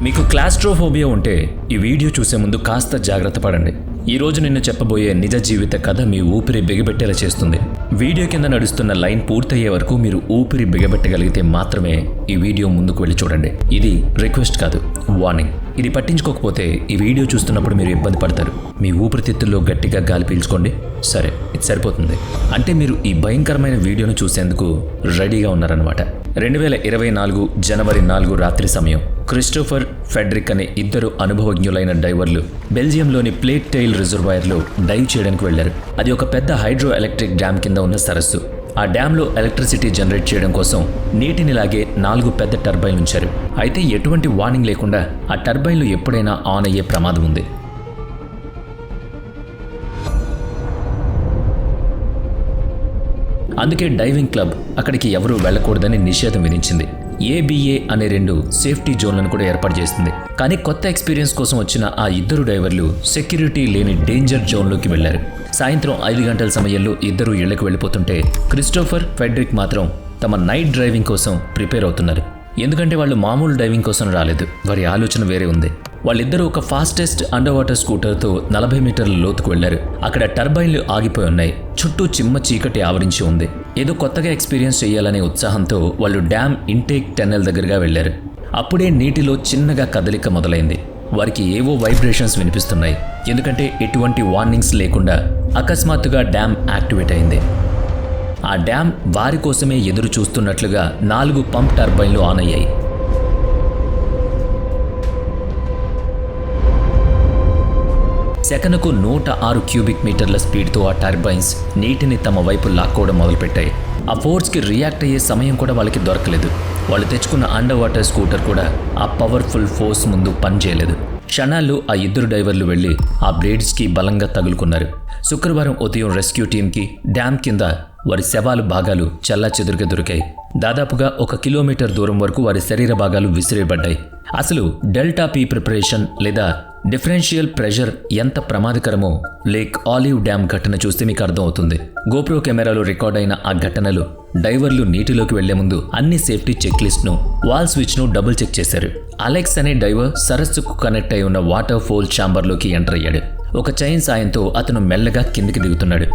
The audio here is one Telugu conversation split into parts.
మీకు క్లాస్ట్రోఫోబియా ఉంటే ఈ వీడియో చూసే ముందు కాస్త జాగ్రత్త పడండి. ఈ రోజు నిన్ను చెప్పబోయే నిజ జీవిత కథ మీ ఊపిరి బిగబెట్టేలా చేస్తుంది. వీడియో కింద నడుస్తున్న లైన్ పూర్తయ్యే వరకు మీరు ఊపిరి బిగబెట్టగలిగితే మాత్రమే ఈ వీడియో ముందుకు వెళ్ళి చూడండి. ఇది రిక్వెస్ట్ కాదు, వార్నింగ్. ఇది పట్టించుకోకపోతే ఈ వీడియో చూస్తున్నప్పుడు మీరు ఇబ్బంది పడతారు. మీ ఊపిరితిత్తుల్లో గట్టిగా గాలి పీల్చుకోండి. సరే, ఇది సరిపోతుంది. అంటే మీరు ఈ భయంకరమైన వీడియోను చూసేందుకు రెడీగా ఉన్నారన్నమాట. 2024 జనవరి 4 రాత్రి సమయం. క్రిస్టోఫర్, ఫెడ్రిక్ అనే ఇద్దరు అనుభవజ్ఞులైన డైవర్లు బెల్జియంలోని ప్లేట్ టెయిల్ రిజర్వాయర్లో డైవ్ చేయడానికి వెళ్లారు. అది ఒక పెద్ద హైడ్రో ఎలక్ట్రిక్ డ్యామ్ కింద ఉన్న సరస్సు. ఆ డ్యాంలో ఎలక్ట్రిసిటీ జనరేట్ చేయడం కోసం నీటిని లాగే 4 పెద్ద టర్బైన్లు ఉంచారు. అయితే ఎటువంటి వార్నింగ్ లేకుండా ఆ టర్బైన్లు ఎప్పుడైనా ఆన్ అయ్యే ప్రమాదం ఉంది. అందుకే డైవింగ్ క్లబ్ అక్కడికి ఎవరూ వెళ్లకూడదని నిషేధం విధించింది. ఏబిఏ అనే 2 సేఫ్టీ జోన్లను కూడా ఏర్పాటు చేసింది. కానీ కొత్త ఎక్స్పీరియన్స్ కోసం వచ్చిన ఆ ఇద్దరు డైవర్లు సెక్యూరిటీ లేని డేంజర్ జోన్లోకి వెళ్లారు. సాయంత్రం 5 గంటల సమయంలో ఇద్దరు ఇళ్లకు వెళ్ళిపోతుంటే క్రిస్టోఫర్, ఫెడ్రిక్ మాత్రం తమ నైట్ డ్రైవింగ్ కోసం ప్రిపేర్ అవుతున్నారు. ఎందుకంటే వాళ్ళు మామూలు డైవింగ్ కోసం రాలేదు, వారి ఆలోచన వేరే ఉంది. వాళ్ళిద్దరూ ఒక ఫాస్టెస్ట్ అండర్ వాటర్ స్కూటర్తో 40 మీటర్ల లోతుకు వెళ్లారు. అక్కడ టర్బైన్లు ఆగిపోయి ఉన్నాయి. చుట్టూ చిమ్మ చీకటి ఆవరించి ఉంది. ఏదో కొత్తగా ఎక్స్పీరియన్స్ చేయాలనే ఉత్సాహంతో వాళ్ళు డ్యామ్ ఇంటేక్ టన్నెల్ దగ్గరగా వెళ్లారు. అప్పుడే నీటిలో చిన్నగా కదలిక మొదలైంది. వారికి ఏవో వైబ్రేషన్స్ వినిపిస్తున్నాయి. ఎందుకంటే ఎటువంటి వార్నింగ్స్ లేకుండా అకస్మాత్తుగా డ్యామ్ యాక్టివేట్ అయింది. ఆ డ్యామ్ వారి కోసమే ఎదురు చూస్తున్నట్లుగా 4 పంప్ టర్బైన్లు ఆన్ అయ్యాయి. సెకనుకు 106 క్యూబిక్ మీటర్ల స్పీడ్తో ఆ టర్బైన్స్ నీటిని తమ వైపు లాక్కోవడం మొదలుపెట్టాయి. ఆ ఫోర్స్కి రియాక్ట్ అయ్యే సమయం కూడా వాళ్ళకి దొరకలేదు. వాళ్ళు తెచ్చుకున్న అండర్ వాటర్ స్కూటర్ కూడా ఆ పవర్ఫుల్ ఫోర్స్ ముందు పనిచేయలేదు. క్షణాల్లో ఆ ఇద్దరు డైవర్లు వెళ్లి ఆ బ్లేడ్స్కి బలంగా తగులుకున్నారు. శుక్రవారం ఉదయం రెస్క్యూ టీంకి డ్యామ్ కింద వారి శవాలు భాగాలు చెల్లాచెదురుగా దొరికాయి. దాదాపుగా 1 కిలోమీటర్ దూరం వరకు వారి శరీర భాగాలు విసిరేయబడ్డాయి. అసలు డెల్టా పీ ప్రిపరేషన్ లేదా డిఫరెన్షియల్ ప్రెషర్ ఎంత ప్రమాదకరమో లేక్ ఆలివ్ డ్యామ్ ఘటన చూస్తే మీకు అర్థం అవుతుంది. గోప్రో కెమెరాలో రికార్డ్ అయిన ఆ ఘటనలు డైవర్లు నీటిలోకి వెళ్లే ముందు అన్ని సేఫ్టీ చెక్ లిస్ట్ను, వాల్ స్విచ్ను డబుల్ చెక్ చేశారు. అలెక్స్ అనే డైవర్ సరస్సుకు కనెక్ట్ అయి ఉన్న వాటర్ ఫోల్ ఛాంబర్లోకి ఎంటర్ అయ్యాడు. ఒక చైన్ సాయంతో అతను మెల్లగా కిందికి దిగుతున్నాడు.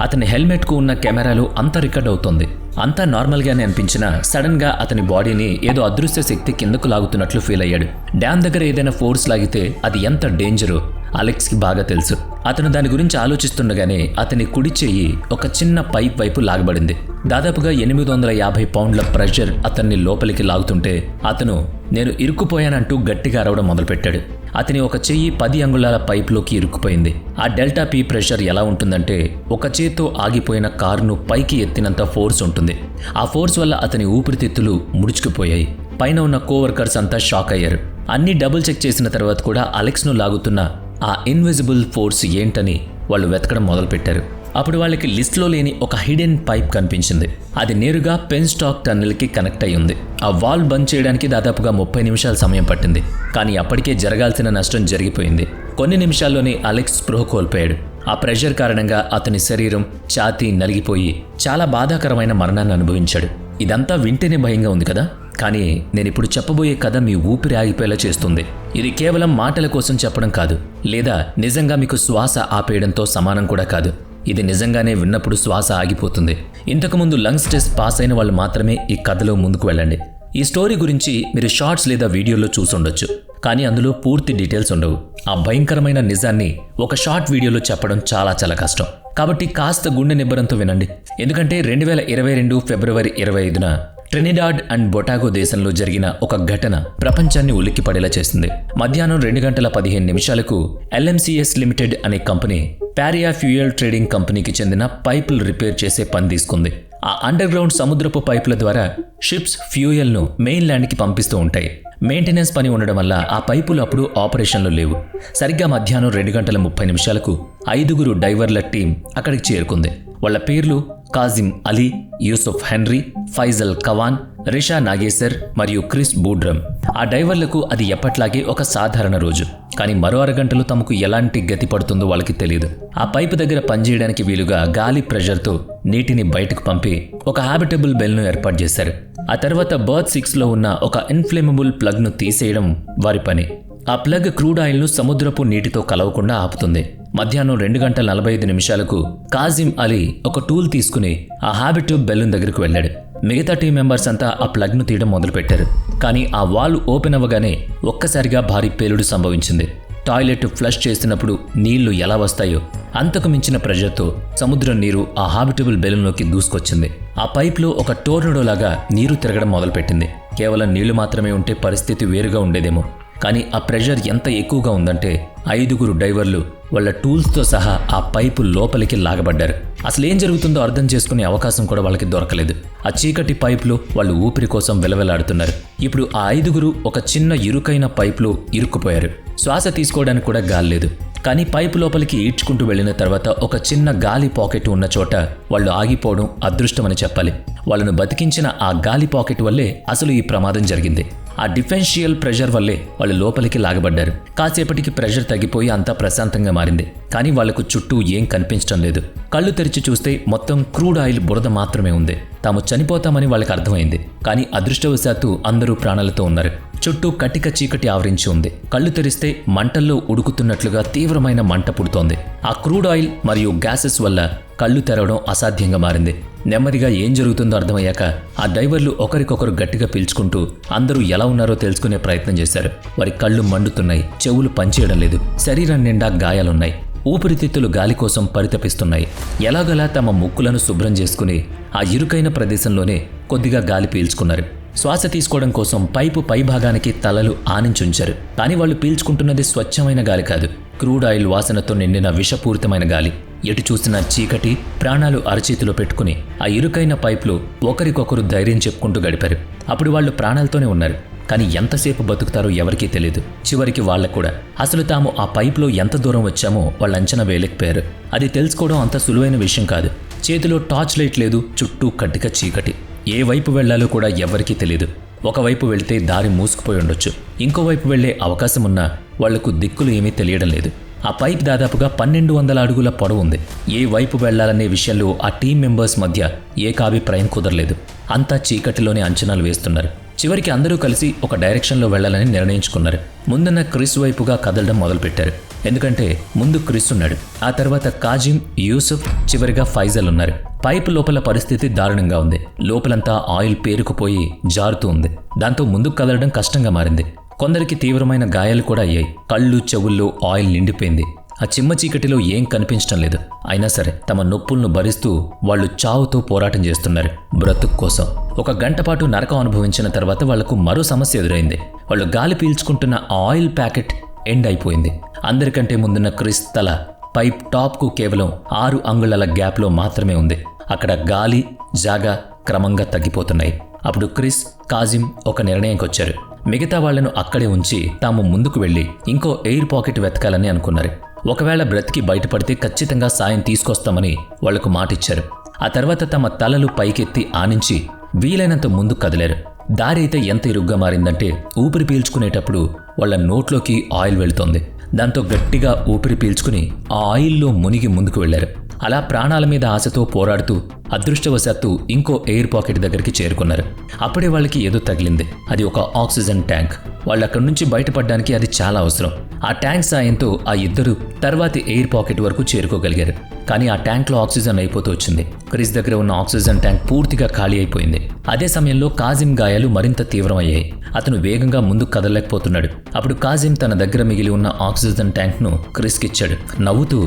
అతని హెల్మెట్కు ఉన్న కెమెరాలో అంతా రికార్డ్ అవుతోంది. అంతా నార్మల్గానే అనిపించినా సడన్ గా అతని బాడీని ఏదో అదృశ్య శక్తి కిందకు లాగుతున్నట్లు ఫీల్ అయ్యాడు. డ్యామ్ దగ్గర ఏదైనా ఫోర్స్ లాగితే అది ఎంత డేంజరో అలెక్స్కి బాగా తెలుసు. అతను దాని గురించి ఆలోచిస్తుండగానే అతని కుడి చెయ్యి ఒక చిన్న పైప్ వైపు లాగబడింది. దాదాపుగా 850 పౌండ్ల ప్రెషర్ అతన్ని లోపలికి లాగుతుంటే అతను నేను ఇరుక్కుపోయానంటూ గట్టిగా అరవడం మొదలుపెట్టాడు. అతని ఒక చెయ్యి 10 అంగుళాల పైప్లోకి ఇరుక్కుపోయింది. ఆ డెల్టా పీ ప్రెషర్ ఎలా ఉంటుందంటే ఒక చేత్తో ఆగిపోయిన కారును పైకి ఎత్తినంత ఫోర్స్ ఉంటుంది. ఆ ఫోర్స్ వల్ల అతని ఊపిరితిత్తులు ముడుచుకుపోయాయి. పైన ఉన్న కోవర్కర్స్ అంతా షాక్ అయ్యారు. అన్ని డబుల్ చెక్ చేసిన తర్వాత కూడా అలెక్స్ను లాగుతున్న ఆ ఇన్విజిబుల్ ఫోర్స్ ఏంటని వాళ్ళు వెతకడం మొదలుపెట్టారు. అప్పుడు వాళ్ళకి లిస్ట్లో లేని ఒక హిడెన్ పైప్ కనిపించింది. అది నేరుగా పెన్స్టాక్ టన్నెల్కి కనెక్ట్ అయి ఉంది. ఆ వాల్ బంద్ చేయడానికి దాదాపుగా 30 నిమిషాల సమయం పట్టింది. కానీ అప్పటికే జరగాల్సిన నష్టం జరిగిపోయింది. కొన్ని నిమిషాల్లోనే అలెక్స్ స్పృహ కోల్పోయాడు. ఆ ప్రెషర్ కారణంగా అతని శరీరం, ఛాతీ నలిగిపోయి చాలా బాధాకరమైన మరణాన్ని అనుభవించాడు. ఇదంతా వింటేనే భయంగా ఉంది కదా, కానీ నేనిప్పుడు చెప్పబోయే కథ మీ ఊపిరి ఆగిపోయేలా చేస్తుంది. ఇది కేవలం మాటల కోసం చెప్పడం కాదు, లేదా నిజంగా మీకు శ్వాస ఆపేయడంతో సమానం కూడా కాదు. ఇది నిజంగానే విన్నప్పుడు శ్వాస ఆగిపోతుంది. ఇంతకుముందు లంగ్స్ టెస్ట్ పాస్ అయిన వాళ్ళు మాత్రమే ఈ కథలో ముందుకు వెళ్ళండి. ఈ స్టోరీ గురించి మీరు షార్ట్స్ లేదా వీడియోలో చూసుండొచ్చు, కానీ అందులో పూర్తి డీటెయిల్స్ ఉండవు. ఆ భయంకరమైన నిజాన్ని ఒక షార్ట్ వీడియోలో చెప్పడం చాలా కష్టం. కాబట్టి కాస్త గుండె నిబ్బరంతో వినండి. ఎందుకంటే 2022 ఫిబ్రవరి 25న ట్రినిడాడ్ అండ్ బొటాగో దేశంలో జరిగిన ఒక ఘటన ప్రపంచాన్ని ఉలిక్కిపడేలా చేసింది. మధ్యాహ్నం 2:15 LMCS లిమిటెడ్ అనే కంపెనీ పారియా ఫ్యూయల్ ట్రేడింగ్ కంపెనీకి చెందిన పైపులు రిపేర్ చేసే పని తీసుకుంది. ఆ అండర్ గ్రౌండ్ సముద్రపు పైపుల ద్వారా షిప్స్ ఫ్యూయల్ను మెయిన్ ల్యాండ్కి పంపిస్తూ ఉంటాయి. మెయింటెనెన్స్ పని ఉండడం వల్ల ఆ పైపులు అప్పుడు ఆపరేషన్లో లేవు. సరిగ్గా మధ్యాహ్నం 2:30 5 డైవర్ల టీం అక్కడికి చేరుకుంది. వాళ్ళ పేర్లు కాజిం అలీ, యూసుఫ్ హెన్రీ, ఫైజల్ కవాన్, రిషా నాగేసర్ మరియు క్రిస్ బూడ్రమ్. ఆ డైవర్లకు అది ఎప్పట్లాగే ఒక సాధారణ రోజు. కానీ మరో అరగంటలో తమకు ఎలాంటి గతి పడుతుందో వాళ్ళకి తెలియదు. ఆ పైపు దగ్గర పనిచేయడానికి వీలుగా గాలి ప్రెషర్తో నీటిని బయటకు పంపి ఒక హ్యాబిటబుల్ బెల్ను ఏర్పాటు చేశారు. ఆ తర్వాత బర్త్ 6లో ఉన్న ఒక ఇన్ఫ్లేమబుల్ ప్లగ్ను తీసేయడం వారి పని. ఆ ప్లగ్ క్రూడ్ ఆయిల్ను సముద్రపు నీటితో కలవకుండా ఆపుతుంది. మధ్యాహ్నం 2:45 కాజిం అలీ ఒక టూల్ తీసుకుని ఆ హ్యాబిటబుల్ బెలూన్ దగ్గరకు వెళ్ళాడు. మిగతా టీం మెంబర్స్ అంతా ఆ ప్లగ్ను తీయడం మొదలుపెట్టారు. కానీ ఆ వాల్వ్ ఓపెన్ అవ్వగానే ఒక్కసారిగా భారీ పేలుడు సంభవించింది. టాయిలెట్ ఫ్లష్ చేస్తున్నప్పుడు నీళ్లు ఎలా వస్తాయో అంతకు మించిన ప్రెషర్తో సముద్రం నీరు ఆ హ్యాబిటబుల్ బెలూన్లోకి దూసుకొచ్చింది. ఆ పైప్లో ఒక టోర్నడోలాగా నీరు తిరగడం మొదలుపెట్టింది. కేవలం నీళ్లు మాత్రమే ఉంటే పరిస్థితి వేరుగా ఉండేదేమో. కానీ ఆ ప్రెషర్ ఎంత ఎక్కువగా ఉందంటే 5 డైవర్లు వాళ్ళ టూల్స్తో సహా ఆ పైపు లోపలికి లాగబడ్డారు. అసలు ఏం జరుగుతుందో అర్థం చేసుకునే అవకాశం కూడా వాళ్ళకి దొరకలేదు. ఆ చీకటి పైపులో వాళ్ళు ఊపిరి కోసం వెలవెలాడుతున్నారు. ఇప్పుడు ఆ 5 ఒక చిన్న ఇరుకైన పైపులో ఇరుక్కుపోయారు. శ్వాస తీసుకోవడానికి కూడా గాలి లేదు. కానీ పైపు లోపలికి ఈడ్చుకుంటూ వెళ్లిన తర్వాత ఒక చిన్న గాలి పాకెట్ ఉన్న చోట వాళ్ళు ఆగిపోవడం అదృష్టమని చెప్పాలి. వాళ్ళను బతికించిన ఆ గాలి పాకెట్ వల్లే అసలు ఈ ప్రమాదం జరిగింది. ఆ డిఫెన్షియల్ ప్రెషర్ వల్లే వాళ్ళు లోపలికి లాగబడ్డారు. కాసేపటికి ప్రెషర్ తగ్గిపోయి అంతా ప్రశాంతంగా మారింది. కానీ వాళ్లకు చుట్టూ ఏం కనిపించడం లేదు. కళ్ళు తెరిచి చూస్తే మొత్తం క్రూడ్ ఆయిల్ బురద మాత్రమే ఉంది. తాము చనిపోతామని వాళ్ళకి అర్థమైంది. కానీ అదృష్టవశాత్తు అందరూ ప్రాణాలతో ఉన్నారు. చుట్టూ కటిక చీకటి ఆవరించి ఉంది. కళ్ళు తెరిస్తే మంటల్లో ఉడుకుతున్నట్లుగా తీవ్రమైన మంట పుడుతోంది. ఆ క్రూడ్ ఆయిల్ మరియు గ్యాసెస్ వల్ల కళ్ళు తెరవడం అసాధ్యంగా మారింది. నెమ్మదిగా ఏం జరుగుతుందో అర్థమయ్యాక ఆ డైవర్లు ఒకరికొకరు గట్టిగా పీల్చుకుంటూ అందరూ ఎలా ఉన్నారో తెలుసుకునే ప్రయత్నం చేశారు. వారి కళ్ళు మండుతున్నాయి, చెవులు పనిచేయడం లేదు, శరీరం నిండా గాయాలున్నాయి, ఊపిరితిత్తులు గాలి కోసం పరితపిస్తున్నాయి. ఎలాగలా తమ ముక్కులను శుభ్రం చేసుకుని ఆ ఇరుకైన ప్రదేశంలోనే కొద్దిగా గాలి పీల్చుకున్నారు. శ్వాస తీసుకోవడం కోసం పైపు పైభాగానికి తలలు ఆనించుంచారు. కానీ వాళ్ళు పీల్చుకుంటున్నది స్వచ్ఛమైన గాలి కాదు, క్రూడ్ ఆయిల్ వాసనతో నిండిన విషపూరితమైన గాలి. ఎటు చూసిన చీకటి. ప్రాణాలు అరచేతిలో పెట్టుకుని ఆ ఇరుకైన పైపులో ఒకరికొకరు ధైర్యం చెప్పుకుంటూ గడిపారు. అప్పుడు వాళ్ళు ప్రాణాలతోనే ఉన్నారు. కానీ ఎంతసేపు బతుకుతారో ఎవరికీ తెలియదు. చివరికి వాళ్ళకు కూడా అసలు తాము ఆ పైపులో ఎంత దూరం వచ్చామో వాళ్ళు అంచనా వేయలేకపోయారు. అది తెలుసుకోవడం అంత సులువైన విషయం కాదు. చేతిలో టార్చ్ లైట్ లేదు, చుట్టూ కట్టిక చీకటి. ఏ వైపు వెళ్లాలో కూడా ఎవరికీ తెలియదు. ఒకవైపు వెళితే దారి మూసుకుపోయి ఉండొచ్చు, ఇంకోవైపు వెళ్లే అవకాశం ఉన్నా వాళ్లకు దిక్కులు ఏమీ తెలియడం లేదు. ఆ పైప్ దాదాపుగా 1200 అడుగుల పొడవు ఉంది. ఏ వైపు వెళ్లాలనే విషయంలో ఆ టీం మెంబర్స్ మధ్య ఏకాభిప్రాయం కుదరలేదు. అంతా చీకటిలోనే అంచనాలు వేస్తున్నారు. చివరికి అందరూ కలిసి ఒక డైరెక్షన్లో వెళ్లాలని నిర్ణయించుకున్నారు. ముందున్న క్రిస్ వైపుగా కదలడం మొదలుపెట్టారు. ఎందుకంటే ముందు క్రిస్ ఉన్నాడు. ఆ తర్వాత కాజిం, యూసుఫ్, చివరిగా ఫైజల్ ఉన్నారు. పైపు లోపల పరిస్థితి దారుణంగా ఉంది. లోపలంతా ఆయిల్ పేరుకుపోయి జారుతూ ఉంది. దాంతో ముందుకు కదలడం కష్టంగా మారింది. కొందరికి తీవ్రమైన గాయాలు కూడా అయ్యాయి. కళ్ళు, చెవుల్లో ఆయిల్ నిండిపోయింది. ఆ చిమ్మ చీకటిలో ఏం కనిపించడం లేదు. అయినా సరే తమ నొప్పులను భరిస్తూ వాళ్ళు చావుతో పోరాటం చేస్తున్నారు బ్రతుకు కోసం. 1 గంట పాటు నరకం అనుభవించిన తర్వాత వాళ్లకు మరో సమస్య ఎదురైంది. వాళ్ళు గాలి పీల్చుకుంటున్న ఆయిల్ ప్యాకెట్ ఎండ్ అయిపోయింది. అందరికంటే ముందున్న క్రిస్ తల పైప్ టాప్కు కేవలం 6 అంగుళాల గ్యాప్లో మాత్రమే ఉంది. అక్కడ గాలి, జాగా క్రమంగా తగ్గిపోతున్నాయి. అప్పుడు క్రిస్, కాజిం ఒక నిర్ణయంకి వచ్చారు. మిగతా వాళ్లను అక్కడే ఉంచి తాము ముందుకు వెళ్లి ఇంకో ఎయిర్ పాకెట్ వెతకాలని అనుకున్నారు. ఒకవేళ బ్రతికి బయటపడితే ఖచ్చితంగా సాయం తీసుకొస్తామని వాళ్లకు మాటిచ్చారు. ఆ తర్వాత తమ తలలు పైకెత్తి ఆనించి వీలైనంత ముందుకు కదిలారు. దారి అయితే ఎంత ఇరుగ్గా మారిందంటే ఊపిరి పీల్చుకునేటప్పుడు వాళ్ల నోట్లోకి ఆయిల్ వెళుతోంది. దాంతో గట్టిగా ఊపిరి పీల్చుకుని ఆ ఆయిల్లో మునిగి ముందుకు వెళ్లారు. అలా ప్రాణాల మీద ఆశతో పోరాడుతూ అదృష్టవశాత్తు ఇంకో ఎయిర్ పాకెట్ దగ్గరికి చేరుకున్నారు. అప్పుడే వాళ్ళకి ఏదో తగిలింది. అది ఒక ఆక్సిజన్ ట్యాంక్. వాళ్ళు అక్కడి నుంచి బయటపడడానికి అది చాలా అవసరం. ఆ ట్యాంక్ సాయంతో ఆ ఇద్దరు తర్వాతి ఎయిర్ పాకెట్ వరకు చేరుకోగలిగారు. కానీ ఆ ట్యాంక్లో ఆక్సిజన్ అయిపోతూ వచ్చింది. క్రిస్ దగ్గర ఉన్న ఆక్సిజన్ ట్యాంక్ పూర్తిగా ఖాళీ అయిపోయింది. అదే సమయంలో కాజిం గాయాలు మరింత తీవ్రమయ్యాయి. అతను వేగంగా ముందుకు కదలలేకపోతున్నాడు. అప్పుడు కాజిం తన దగ్గర మిగిలి ఉన్న ఆక్సిజన్ ట్యాంక్ను క్రిస్కి ఇచ్చాడు. నవ్వుతూ,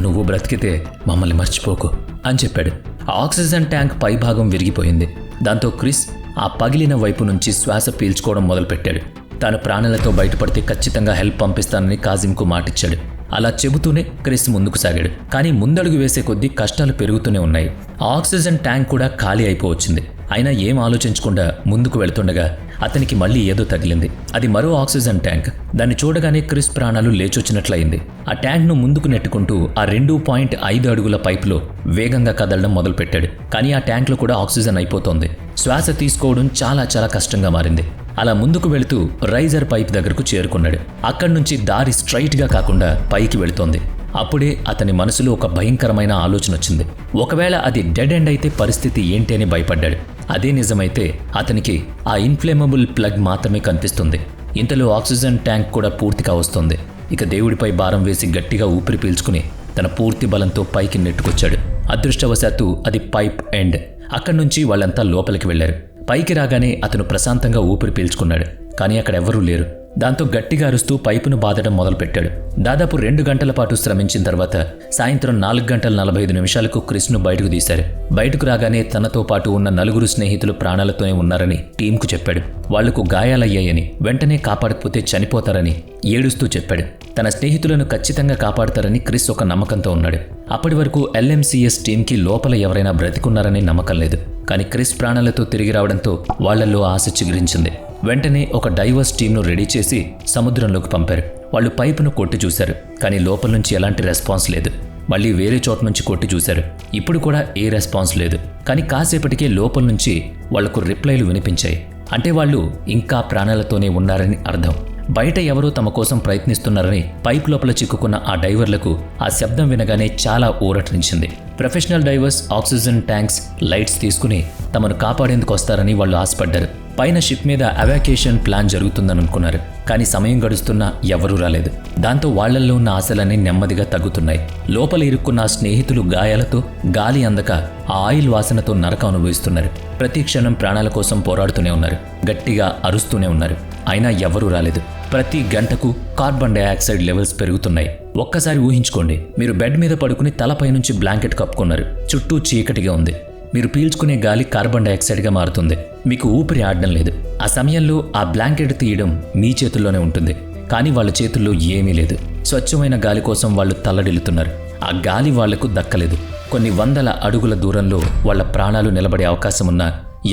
నువ్వు బ్రతికితే మమ్మల్ని మర్చిపోకు అని చెప్పాడు. ఆ ఆక్సిజన్ ట్యాంక్ పైభాగం విరిగిపోయింది. దాంతో క్రిస్ ఆ పగిలిన వైపు నుంచి శ్వాస పీల్చుకోవడం మొదలుపెట్టాడు. తాను ప్రాణాలతో బయటపడితే ఖచ్చితంగా హెల్ప్ పంపిస్తానని కాజింకు మాటిచ్చాడు. అలా చెబుతూనే క్రిస్ ముందుకు సాగాడు. కానీ ముందడుగు వేసే కొద్దీ కష్టాలు పెరుగుతూనే ఉన్నాయి. ఆ ఆక్సిజన్ ట్యాంక్ కూడా ఖాళీ అయిపోవచ్చింది. అయినా ఏం ఆలోచించకుండా ముందుకు వెళ్తుండగా అతనికి మళ్ళీ ఏదో తగిలింది. అది మరో ఆక్సిజన్ ట్యాంక్. దాన్ని చూడగానే క్రిస్ ప్రాణాలు లేచొచ్చినట్లయింది. ఆ ట్యాంక్ను ముందుకు నెట్టుకుంటూ ఆ 2.5 అడుగుల పైపులో వేగంగా కదలడం మొదలుపెట్టాడు. కానీ ఆ ట్యాంక్లో కూడా ఆక్సిజన్ అయిపోతోంది. శ్వాస తీసుకోవడం చాలా చాలా కష్టంగా మారింది. అలా ముందుకు వెళుతూ రైజర్ పైప్ దగ్గరకు చేరుకున్నాడు. అక్కడి నుంచి దారి స్ట్రైట్గా కాకుండా పైకి వెళుతోంది. అప్పుడే అతని మనసులో ఒక భయంకరమైన ఆలోచన వచ్చింది. ఒకవేళ అది డెడ్ ఎండ్ అయితే పరిస్థితి ఏంటి అని భయపడ్డాడు. అదే నిజమైతే అతనికి ఆ ఇన్ఫ్లేమబుల్ ప్లగ్ మాత్రమే కనిపిస్తుంది. ఇంతలో ఆక్సిజన్ ట్యాంక్ కూడా పూర్తిగా వస్తుంది. ఇక దేవుడిపై భారం వేసి గట్టిగా ఊపిరి పీల్చుకుని తన పూర్తి బలంతో పైకి నెట్టుకొచ్చాడు. అదృష్టవశాత్తు అది పైప్ ఎండ్. అక్కడి నుంచి వాళ్ళంతా లోపలికి వెళ్లారు. పైకి రాగానే అతను ప్రశాంతంగా ఊపిరి పీల్చుకున్నాడు. కానీ అక్కడెవ్వరూ లేరు. దాంతో గట్టిగా అరుస్తూ పైపును బాదడం మొదలుపెట్టాడు. దాదాపు 2 గంటల పాటు శ్రమించిన తర్వాత సాయంత్రం 4:45 క్రిస్ను బయటకు తీశారు. బయటకు రాగానే తనతో పాటు ఉన్న 4 స్నేహితులు ప్రాణాలతోనే ఉన్నారని టీంకు చెప్పాడు. వాళ్లకు గాయాలయ్యాయని, వెంటనే కాపాడకపోతే చనిపోతారని ఏడుస్తూ చెప్పాడు. తన స్నేహితులను ఖచ్చితంగా కాపాడతారని క్రిస్ ఒక నమ్మకంతో ఉన్నాడు. అప్పటి వరకు LMCS టీంకి లోపల ఎవరైనా బ్రతికున్నారని నమ్మకం లేదు. కానీ క్రిస్ ప్రాణాలతో తిరిగి రావడంతో వాళ్లలో ఆశ చిగురించింది. వెంటనే ఒక డైవర్స్ టీంను రెడీ చేసి సముద్రంలోకి పంపారు. వాళ్ళు పైపును కొట్టి చూశారు. కానీ లోపల నుంచి ఎలాంటి రెస్పాన్స్ లేదు. మళ్ళీ వేరే చోట నుంచి కొట్టి చూశారు. ఇప్పుడు కూడా ఏ రెస్పాన్స్ లేదు. కానీ కాసేపటికే లోపల నుంచి వాళ్లకు రిప్లైలు వినిపించాయి. అంటే వాళ్ళు ఇంకా ప్రాణాలతోనే ఉన్నారని అర్థం. బయట ఎవరో తమ కోసం ప్రయత్నిస్తున్నారని పైప్ లోపల చిక్కుకున్న ఆ డైవర్లకు ఆ శబ్దం వినగానే చాలా ఊరటనించింది. Professional divers oxygen tanks, lights తీసుకుని తమను కాపాడేందుకు వస్తారని వాళ్ళు ఆశపడ్డారు. పైన షిప్ మీద ఎవాక్యుయేషన్ ప్లాన్ జరుగుతుందని అనుకున్నారు. కానీ సమయం గడుస్తున్నా ఎవరూ రాలేదు. దాంతో వాళ్లల్లో ఉన్న ఆశలన్నీ నెమ్మదిగా తగ్గుతున్నాయి. లోపల ఇరుక్కున్న స్నేహితులు గాయాలతో, గాలి అందక ఆ ఆయిల్ వాసనతో నరకం అనుభవిస్తున్నారు. ప్రతి క్షణం ప్రాణాల కోసం పోరాడుతూనే ఉన్నారు. గట్టిగా అరుస్తూనే ఉన్నారు. అయినా ఎవరూ రాలేదు. ప్రతి గంటకు కార్బన్ డయాక్సైడ్ లెవెల్స్ పెరుగుతున్నాయి. ఒక్కసారి ఊహించుకోండి, మీరు బెడ్ మీద పడుకుని తలపై నుంచి బ్లాంకెట్ కప్పుకున్నారు. చుట్టూ చీకటిగా ఉంది. మీరు పీల్చుకునే గాలి కార్బన్ డయాక్సైడ్గా మారుతుంది. మీకు ఊపిరి ఆడడం లేదు. ఆ సమయంలో ఆ బ్లాంకెట్ తీయడం మీ చేతుల్లోనే ఉంటుంది. కానీ వాళ్ళ చేతుల్లో ఏమీ లేదు. స్వచ్ఛమైన గాలి కోసం వాళ్ళు తల్లడిల్లుతున్నారు. ఆ గాలి వాళ్లకు దక్కలేదు. కొన్ని వందల అడుగుల దూరంలో వాళ్ల ప్రాణాలు నిలబడే అవకాశం ఉన్నా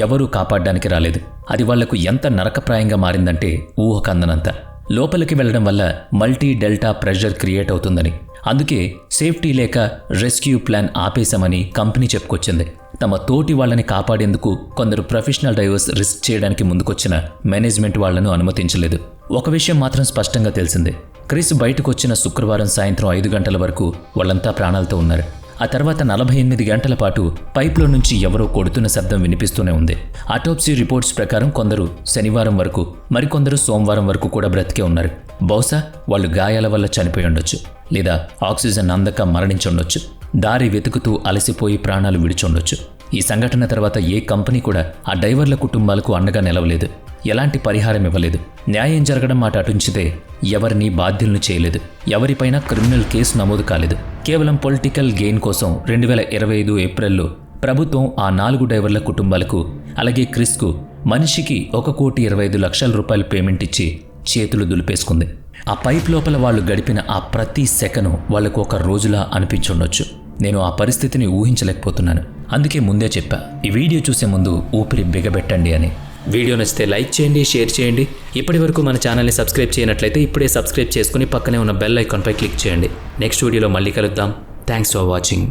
ఎవరూ కాపాడడానికి రాలేదు. అది వాళ్లకు ఎంత నరకప్రాయంగా మారిందంటే ఊహకందనంత. లోపలికి వెళ్లడం వల్ల మల్టీ డెల్టా ప్రెషర్ క్రియేట్ అవుతుందని, అందుకే సేఫ్టీ లేక రెస్క్యూ ప్లాన్ ఆపేశామని కంపెనీ చెప్పుకొచ్చింది. తమ తోటి వాళ్ళని కాపాడేందుకు కొందరు ప్రొఫెషనల్ డైవర్స్ రిస్క్ చేయడానికి ముందుకొచ్చిన మేనేజ్మెంట్ వాళ్లను అనుమతించలేదు. ఒక విషయం మాత్రం స్పష్టంగా తెలిసింది. క్రిస్ బయటకు వచ్చిన శుక్రవారం సాయంత్రం 5 గంటల వరకు వాళ్ళంతా ప్రాణాలతో ఉన్నారు. ఆ తర్వాత 48 గంటల పాటు పైప్లో నుంచి ఎవరో కొడుతున్న శబ్దం వినిపిస్తూనే ఉంది. ఆటోప్సీ రిపోర్ట్స్ ప్రకారం కొందరు శనివారం వరకు, మరికొందరు సోమవారం వరకు కూడా బ్రతికే ఉన్నారు. బహుశా వాళ్ళు గాయాల వల్ల చనిపోయి ఉండొచ్చు, లేదా ఆక్సిజన్ అందక మరణించుండొచ్చు. దారి వెతుకుతూ అలసిపోయి ప్రాణాలు విడిచుండొచ్చు. ఈ సంఘటన తర్వాత ఏ కంపెనీ కూడా ఆ డైవర్ల కుటుంబాలకు అండగా నిలవలేదు. ఎలాంటి పరిహారం ఇవ్వలేదు. న్యాయం జరగడం మాట అటుంచితే ఎవరిని బాధ్యులను చేయలేదు. ఎవరిపైనా క్రిమినల్ కేసు నమోదు కాలేదు. కేవలం పొలిటికల్ గెయిన్ కోసం 2025 ఏప్రిల్లో ప్రభుత్వం ఆ 4 డైవర్ల కుటుంబాలకు, అలాగే క్రిస్కు మనిషికి $1,25,00,000 పేమెంట్ ఇచ్చి చేతులు దులిపేసుకుంది. ఆ పైప్ లోపల వాళ్ళు గడిపిన ఆ ప్రతి సెకను వాళ్లకు ఒక రోజులా అనిపించుండొచ్చు. నేను ఆ పరిస్థితిని ఊహించలేకపోతున్నాను. అందుకే ముందే చెప్పా, ఈ వీడియో చూసే ముందు ఊపిరి బిగబెట్టండి అని. వీడియో నచ్చితే లైక్ చేయండి, షేర్ చేయండి. ఇప్పటి వరకు మన ఛానల్ని సబ్స్క్రైబ్ చేయనట్లయితే ఇప్పుడే సబ్స్క్రైబ్ చేసుకుని పక్కనే ఉన్న బెల్ ఐకాన్పై క్లిక్ చేయండి. నెక్స్ట్ వీడియోలో మళ్ళీ కలుద్దాం. Thanks for watching.